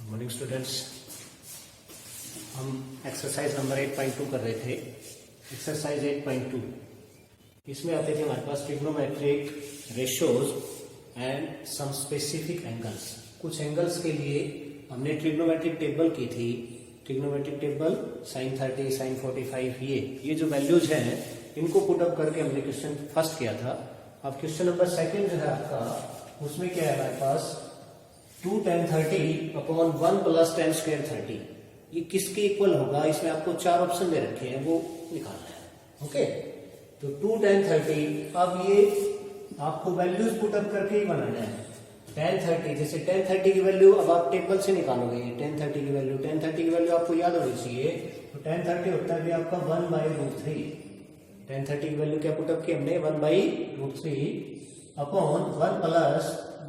Morning students, हम exercise number 8.2 कर रहे थे। एक्सरसाइज 8.2 इसमें आते थे हमारे पास trigonometric ratios and some specific angles. कुछ एंगल्स के लिए हमने ट्रिग्नोमेट्रिक टेबल की थी। ट्रिग्नोमेट्रिक टेबल sin 30, sin 45, ये जो वैल्यूज हैं इनको पुटअप करके हमने क्वेश्चन फर्स्ट किया था। अब क्वेश्चन नंबर सेकंड जो है आपका, उसमें क्या है हमारे पास 2 tan 30 upon 1 plus tan square 30, ये किसके इक्वल होगा? इसमें आपको चार ऑप्शन दे रखे हैं, वो निकालना है। ओके, तो 2 tan 30, अब ये आपको वैल्यूज पुटअप करके ही बनाना है। tan 30, जैसे tan 30 की वैल्यू अब आप टेबल से निकालोगे। tan 30 की वैल्यू, tan 30 की वैल्यू आपको याद होनी चाहिए। तो tan 30 होता है आपका 1/√3। tan 30 की वैल्यू क्या पुटअप की हमने? 1/√3 upon 1 plus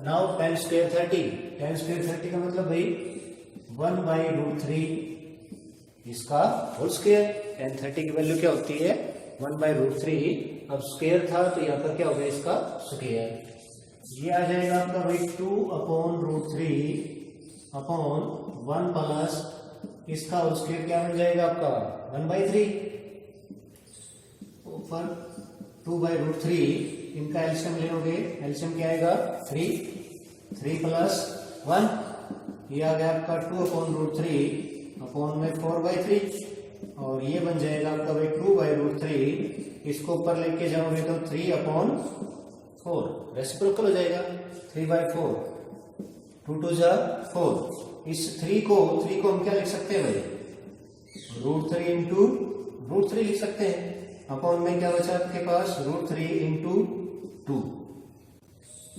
now tan square 30। tan square 30 का मतलब भाई 1/√3 इसका होल स्क्वायर। tan 30 की वैल्यू क्या होती है? 1/√3। अब स्क्वायर था तो यहाँ पर क्या हो गया? इसका स्क्वायर। ये आ जाएगा आपका भाई 2/√3 अपॉन 1 प्लस इसका होल स्क्वायर क्या बन जाएगा आपका? 1/3 ऊपर 2/√3, इनका एलसीएम लेोगे। एलसीएम क्या आएगा? 3 प्लस 1, ये आ गया आपका 2/√3 अपॉन में 4/3, और ये बन जाएगा आपका भाई 2/√3। इसको ऊपर लेके जाओगे तो 3/4, रेसिप्रोकल हो जाएगा 3/4। 2 2 जा 4। इस 3 को हम क्या लिख सकते हैं भाई? √3 इंटू √3 लिख सकते हैं। अपॉन में क्या बचा आपके पास? √3 इंटू 2।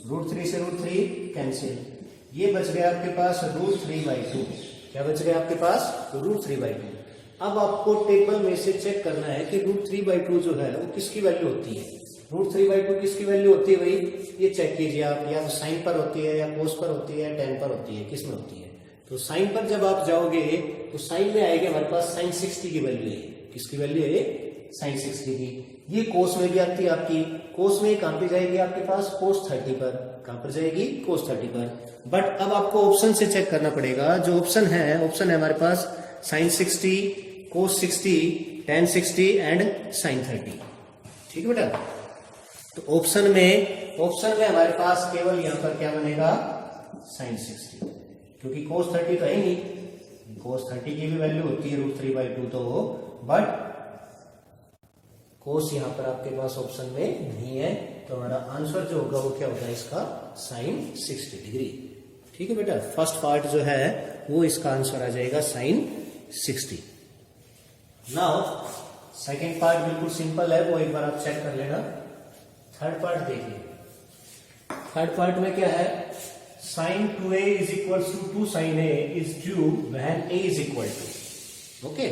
√3 से √3 कैंसिल, ये बच गया आपके पास √3/2। क्या बच गया आपके पास? √3/2। अब आपको टेबल में से चेक करना है कि √3/2 जो है वो किसकी वैल्यू होती है। √3/2 किसकी वैल्यू होती है भाई? ये चेक कीजिए आप, या तो साइन पर होती है, या कोस पर होती है, टेन पर होती है, किस में होती है? तो साइन पर जब आप जाओगे तो साइन में आएगी हमारे पास sin 60 की वैल्यू है। किसकी वैल्यू है? sin 60 की। ये कोस में भी आती है आपकी। कोस में कहां पे जाएगी आपके पास? cos 30 पर। कहां पर जाएगी? cos 30 पर। बट अब आपको ऑप्शन से चेक करना पड़ेगा। जो ऑप्शन है हमारे पास sin 60, cos 60, tan 60 and sin 30। ठीक है बेटा? तो ऑप्शन में हमारे पास केवल यहां पर क्या बनेगा? sin 60, क्योंकि cos 30 तो है नहीं। cos 30 की भी वैल्यू होती है √3/2 तो, बट cos यहां पर आपके पास ऑप्शन में नहीं है। तो हमारा आंसर जो होगा वो क्या होगा इसका? sin 60 degree. ठीक है बेटा? फर्स्ट पार्ट जो है वो इसका आंसर आ जाएगा sin 60। नाउ सेकेंड पार्ट बिल्कुल सिंपल है, वो एक बार आप चेक कर लेना। थर्ड पार्ट देखिए। थर्ड पार्ट में क्या है? sin 2a is equals to 2 sin a is true when a is equal to। Okay,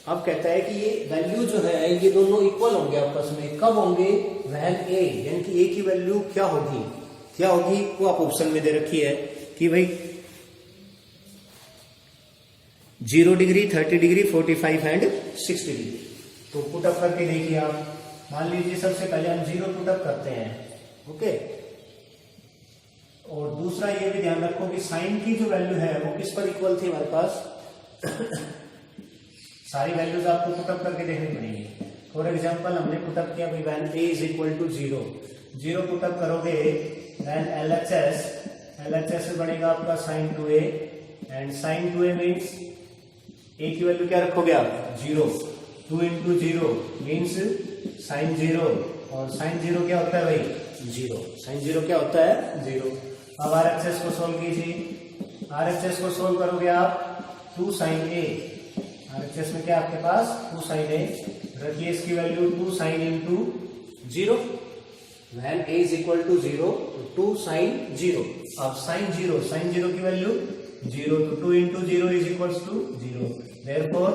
अब कहता है कि ये वैल्यू जो है ये दोनों इक्वल होंगे आपस में। कब होंगे? when a, यानी कि a की वैल्यू क्या होगी? वो आप ऑप्शन में दे रखी है कि भाई 0 डिग्री, 30 डिग्री, 45 एंड 60 डिग्री। तो पुटअप करके देखिए आप। मान लीजिए सबसे पहले हम 0 पुटअप करते हैं। ओके, और दूसरा ये भी ध्यान रखो कि साइन की जो वैल्यू है वो किस पर इक्वल थी हमारे पास? सारी वैल्यूज आपको पुटअप करके देखनी पड़ेगी। फॉर एग्जांपल हमने पुटअप किया भाई when a is equal to 0 put up करोगे, then LHS बनेगा आपका sin 2a, and sin 2a means a की वैल्यू क्या रखोगे आप? 0। 2 इंटू 0 मीन्स sin 0, और sin 0 क्या होता है भाई? 0। sin 0 क्या होता है? 0। अब RHS को सोल्व कीजिए। RHS को सोल्व करोगे आप 2 sin a। RHS में क्या आपके पास? 2 sin a। रखिए इसकी value 2 sin into 0। when a is equal to 0 तो 2 sin 0। अब sin 0 की वैल्यू 0, तो 2 into 0 is equals to 0। therefore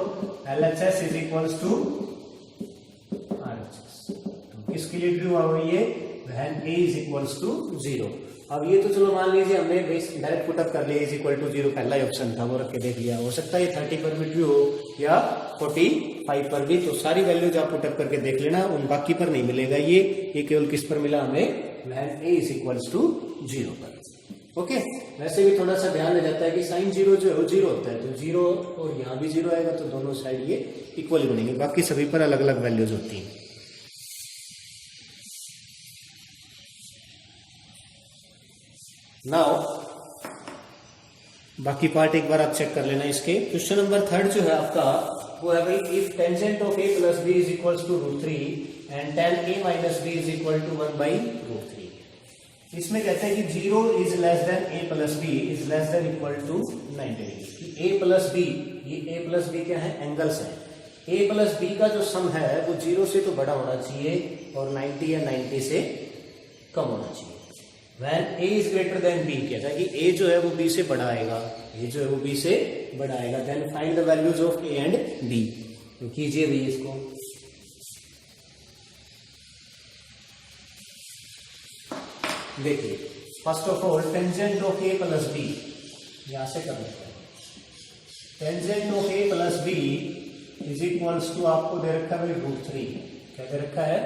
LHS is equals to RHS। तो किसके लिए ट्रू हुआ ये? when a is equals to 0। अब ये तो चलो मान लीजिए हमने डायरेक्ट पुटअप कर लिया, इज इक्वल टू 0 पहला ही ऑप्शन था, वो रख के देख लिया। हो सकता है ये 30 पर भी ट्रू हो या 45 पर भी। तो सारी वैल्यूज आप पुटअप करके देख लेना, उन बाकी पर नहीं मिलेगा। ये केवल किस पर मिला हमें? when a is equals to 0 पर। ओके, वैसे भी थोड़ा सा ध्यान रह जाता है कि साइन जीरो जो है वो जीरो होता है, तो जीरो और यहाँ भी जीरो आएगा, तो दोनों साइड ये इक्वली बनेंगे, बाकी सभी पर अलग अलग वैल्यूज होती हैं। नाउ बाकी पार्ट एक बार आप चेक कर लेना इसके। क्वेश्चन नंबर 3 जो है आपका वो है भाई, if tangent of a plus b is equals to root 3 and tan a minus b is equal to 1 by root 3। इसमें कहते हैं कि 0 is less than a plus b is less than equal to 90 degree. a plus b, ये a plus b क्या है, angles है। a plus B का जो सम है वो 0 से तो बड़ा होना चाहिए और 90 या 90 से कम होना चाहिए। When a is greater than b, कहता है कि a जो है वो b से बड़ा आएगा, a जो है वो b से बड़ा आएगा। Then find the values of a and b। तो कीजिए भी इसको। देखिए, first of all tangent of a plus b, यहां से कर लेते हैं। Tangent of a plus b is equals to, आपको दे रखा है रूट 3। क्या दे रखा है,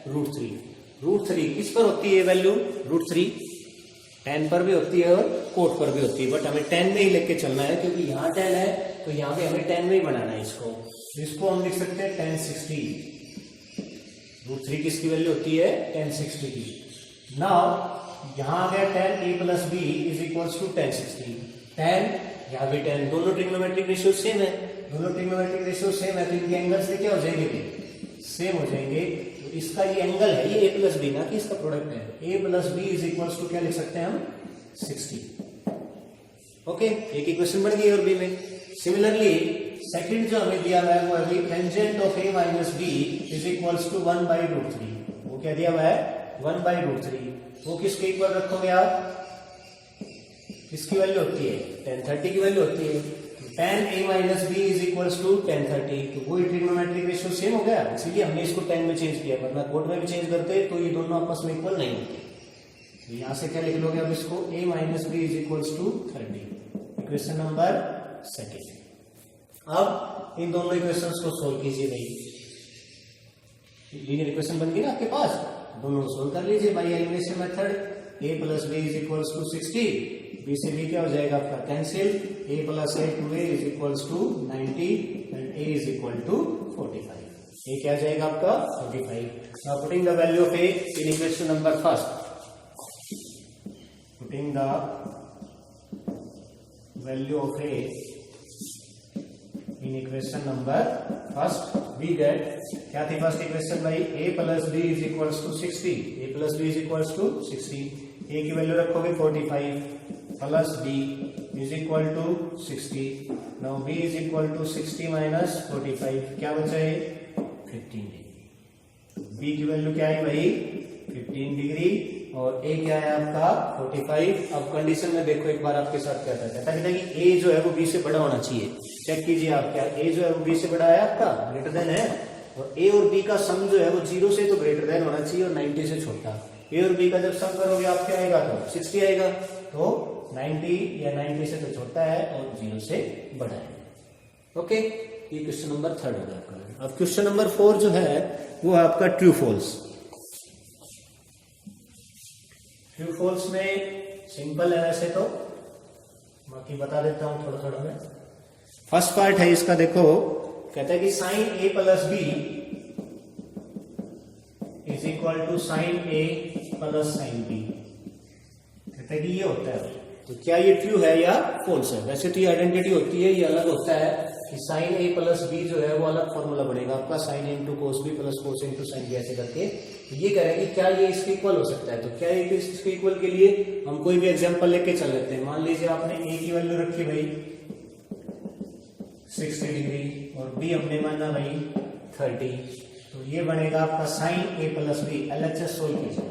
रूट 3। रूट 3 किस पर होती है वैल्यू, रूट 3 tan पर भी होती है और कोट पर भी होती है, बट हमें tan में ही लेके चलना है क्योंकि यहाँ tan है तो यहाँ पे हमें tan में ही बनाना है इसको हम लिख सकते हैं tan 60। रूट 3 किसकी वैल्यू होती है, tan 60 की। नाउ यहाँ आ गया tan a plus b is equals to tan 60। tan, यहाँ भी tan, दोनों ट्रिग्नोमेट्रिक रेशियो सेम है, दोनों ट्रिग्नोमेट्रिक रेशियो सेम है, तो इनके एंगल्स से क्या हो जाएंगे, सेम हो जाएंगे। इसका ये एंगल है, ये a प्लस बी ना कि इसका प्रोडक्ट है। a plus b is equals to क्या लिख सकते हैं हम, 60। ओके, एक इक्वेशन बढ़ गई और बी में। सिमिलरली सेकंड जो हमें दिया हुआ है वो है tangent of a minus b is equals to 1 by root 3। वो क्या दिया हुआ है, 1 बाई रूट 3। वो किसके इक्वल रखोगे आप, किसकी वैल्यू होती है, tan 30 की वैल्यू होती है। tan a minus b is equals to tan 30, तो वही ट्रिग्नोमेट्रिक रेशियो सेम हो गया, इसीलिए हमने इसको tan में चेंज किया, वरना कोट में भी चेंज करते तो ये दोनों आपस में इक्वल नहीं होते। तो यहां से क्या लिख लोगे अब इसको, a minus b is equals to 30, equation number 2। अब इन दोनों इक्वेशंस को सोल्व कीजिए भाई, लीनियर इक्वेशन बन गई ना आपके पास, दोनों सोल्व कर लीजिए by elimination method. a plus b is equals to 60, b से बी क्या हो जाएगा आपका cancel, a plus a two a is equals to 90 and a is equal to 45। ये क्या जाएगा आपका 45। Now putting the value of a in equation number first, putting the value of a in equation number first, we get, क्या थी first equation भाई, a plus b is equals to 60, a plus b is equals to 60, a की value रखोगे 45 plus b is equal to 60। Now b is equal to 60 minus 45, क्या बचा है 15 degree. b की value क्या है भाई 15 डिग्री और a क्या है आपका 45। अब कंडीशन में देखो एक बार आपके साथ क्या कहता है कि a जो है वो b से बड़ा होना चाहिए। चेक कीजिए आप, क्या a जो है वो b से बड़ा है आपका, ग्रेटर देन है, और a और b का सम जो है वो 0 से तो ग्रेटर देन होना चाहिए और 90 से छोटा। a और b का जब सम करोगे आप क्या आएगा, तो 60 आएगा, तो 90 या 90 से तो छोटा है और 0 से बड़ा है। ओके, ये क्वेश्चन नंबर 3 हो गया आपका। अब क्वेश्चन नंबर 4 जो है वो है आपका ट्रू फॉल्स। ट्रू फॉल्स में सिंपल है वैसे तो, बाकी बता देता हूं थोड़ा थोड़ा मैं। फर्स्ट पार्ट है इसका, देखो कहता है कि sine a plus b is equal to sine a plus sine b, कहता है कि ये होता है। तो क्या ये ट्रू है या फॉल्स है? वैसे तो ये आइडेंटिटी होती है, ये अलग होता है कि साइन a प्लस बी जो है वो अलग फॉर्मूला बनेगा आपका, sine a into cos b plus cos into sine b, ऐसे करके। तो ये कह रहे हैं कि क्या ये इसके इक्वल हो सकता है। तो क्या ये इसके इक्वल के लिए हम कोई भी एग्जांपल लेके चल लेते हैं। मान लीजिए आपने a की वैल्यू रखी भाई 60 डिग्री और b हमने माना भाई 30, तो ये बनेगा आपका sine a plus b. LHS solve कीजिए,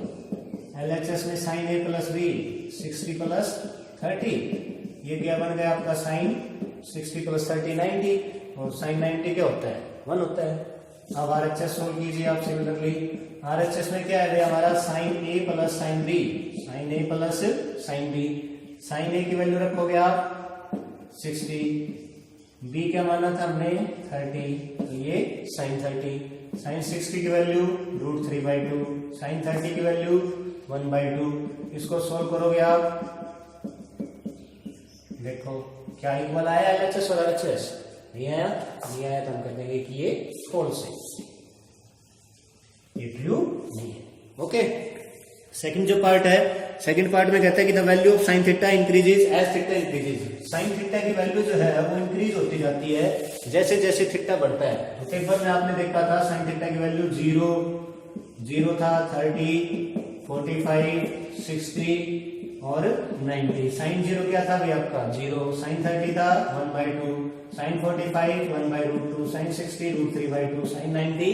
LHS में sine a plus b 60 plus 30, ये क्या बन गया आपका साइन 60 प्लस 30 90, और साइन 90 क्या होता है 1 होता है। अब RHS सोल्व कीजिए आप सिमिलरली। RHS में क्या है हमारा sine a plus sine b, sine a plus sine b. Sine a की वैल्यू रखोगे आप 60, b क्या माना था हमने 30, तो ये साइन 30। साइन 60 की वैल्यू √3/2, साइन 30 की वैल्यू 1/2। इसको सोल्व करोगे आप देखो क्या इक्वल आया LHS और RHS? नहीं आया, नहीं आया तो हम कर देंगे कि ये फॉल्स है, ये ट्रू नहीं है। ओके, सेकंड जो पार्ट है, सेकंड पार्ट में कहता है कि the value of sine theta increases as theta increases. Sine theta की वैल्यू जो है वो इंक्रीज होती जाती है जैसे जैसे थीटा बढ़ता है। तो एक बार में आपने देखा था साइन थीटा की वैल्यू 0 था, 30, 45, 60 और 90। साइन 0 क्या था भाई आपका 0, साइन 30 था 1/2, साइन 45 1/√2, साइन 60 √3/2, साइन 90।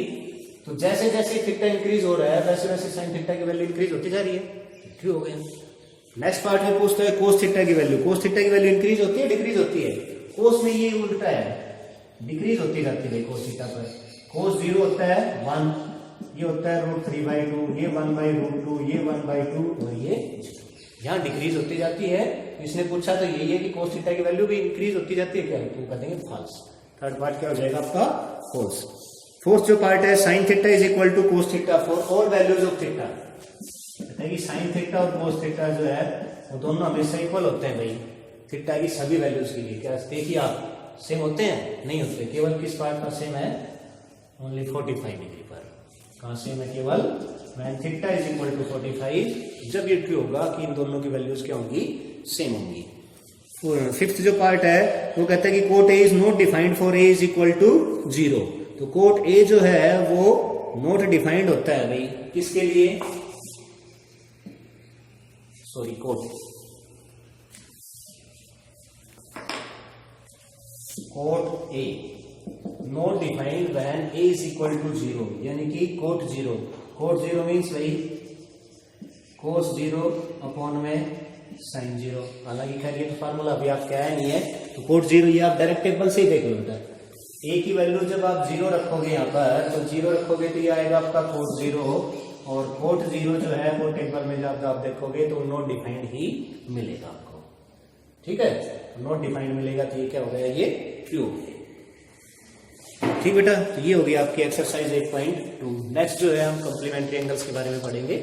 तो जैसे जैसे थीटा इंक्रीज हो रहा है वैसे वैसे साइन थीटा की वैल्यू इंक्रीज होती जा रही है। ट्रू हो गया। नेक्स्ट पार्ट में पूछता है कोस थीटा की वैल्यू। कोस थीटा की वैल्यू इंक्रीज होती है डिक्रीज होती है? कोस में ये उल्टा है, डिक्रीज होती जाती है कोस थीटा पर। कोस 0 होता है 1, ये होता है √3/2, ये 1/√2, ये 1/2 और ये यहाँ डिक्रीज होती जाती है। इसने पूछा तो यही है कि कोस थीटा की वैल्यू भी इंक्रीज होती जाती है क्या, तो कर देंगे फॉल्स। थर्ड पार्ट क्या हो जाएगा आपका फॉल्स। फोर्थ जो पार्ट है sine theta is equal to cos theta for all values of theta. कहता है कि साइन थीटा और कोस थीटा जो है वो दोनों हमेशा इक्वल होते हैं भाई थीटा की सभी वैल्यूज के लिए। क्या देखिए आप सेम होते हैं? नहीं होते। केवल किस पार्ट का सेम है? ओनली 45 डिग्री पर। कहां सेम है? केवल when theta is equal to 45, जब ये ट्रू होगा कि इन दोनों की वैल्यूज क्या होंगी? सेम होंगी। फिफ्थ जो पार्ट है वो कहता है कि cot a is not defined for a is equal to 0। तो कोट ए जो है वो नॉट डिफाइंड होता है भाई किसके लिए? Sorry, cot a not defined when a is equal to 0, यानी कि कोट 0। कोट 0 मीन्स भाई कोस 0 अपॉन में साइन 0। हालांकि खैर ये तो फार्मूला अभी आप क्या है नहीं है, तो कोट 0 ये आप डायरेक्ट टेबल से ही देख लो बेटा। ए की वैल्यू जब आप 0 रखोगे यहाँ पर, तो 0 रखोगे तो ये आएगा आपका कोट 0, और कोट 0 जो है वो टेबल में जब आप देखोगे तो नॉट डिफाइंड ही मिलेगा आपको। ठीक है, नॉट डिफाइंड मिलेगा तो ये क्या हो गया? ये ट्रू हो गया। ठीक बेटा, तो ये होगी आपकी एक्सरसाइज 8.2। नेक्स्ट जो है हम कॉम्प्लीमेंट्री एंगल्स के बारे में पढ़ेंगे।